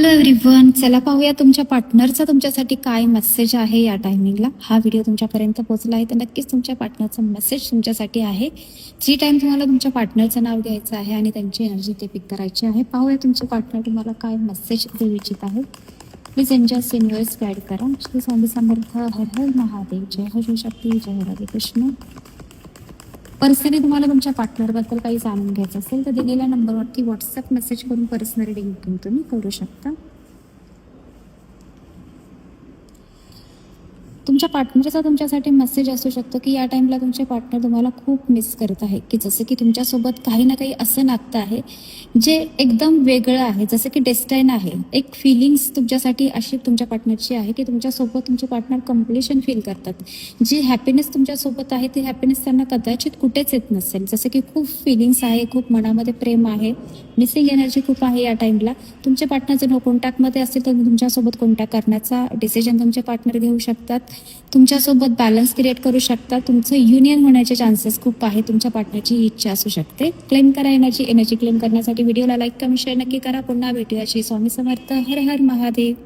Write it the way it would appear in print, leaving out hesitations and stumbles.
Hello everyone, चला पाहूया तुमच्या पार्टनरचा तुमच्यासाठी काय मेसेज आहे या टायमिंगला. हा व्हिडिओ तुमच्यापर्यंत पोहोचला आहे तर नक्कीच तुमच्या पार्टनरचा मेसेज तुमच्यासाठी आहे. जी टाइम तुम्हाला तुमच्या पार्टनरचं नाव घ्यायचं आहे आणि त्यांची एनर्जी ते पिक करायची आहे. पाहूया तुमचे पार्टनर तुम्हाला काय मेसेज देऊ इच्छित आहे. प्लीज एंजॉय युनिवर्स गाईड करा. श्री स्वामी समर्थ. हर हर महादेव. जय हो शिवशक्ती. जय राधे कृष्ण. पर्सनली तुम्हाला तुमच्या पार्टनरबद्दल काही जाणून घ्यायचं असेल तर दिलेल्या नंबरवरती व्हॉट्सअप मेसेज करून पर्सनल रिडिंग तुम्ही करू शकता. तुमच्या पार्टनरचा तुमच्यासाठी मेसेज असू शकतो की या टाइमला तुमचे पार्टनर तुम्हाला खूप मिस करत आहे, की जसं की तुमच्यासोबत काही ना काही असं नातं आहे जे एकदम वेगळं आहे, जसं की डेस्टाईन आहे. एक फिलिंग्स तुमच्यासाठी अशी तुमच्या पार्टनरची आहे की तुमच्यासोबत तुमचे पार्टनर कम्प्लिशन फील करतात. जी हॅपीनेस तुमच्यासोबत आहे ती हॅपीनेस त्यांना कदाचित कुठेच येत नसेल. जसं की खूप फिलिंग्स आहे, खूप मनामध्ये प्रेम आहे, मिसिंग एनर्जी खूप आहे या टाइमला. तुमचे पार्टनर जर नो कॉन्टॅक्टमध्ये असतील तर तुमच्यासोबत कॉन्टॅक्ट करण्याचा डिसिजन तुमचे पार्टनर घेऊ शकतात. तुमच्यासोबत बॅलन्स क्रिएट करू शकता. तुमचं युनियन होण्याचे चान्सेस खूप आहे. तुमच्या पार्टनरची इच्छा असू शकते. क्लेम करा एनर्जी क्लेम करण्यासाठी व्हिडिओला लाईक कमेंट शेअर नक्की करा. पुन्हा भेटूया. श्री स्वामी समर्थ. हर हर महादेव.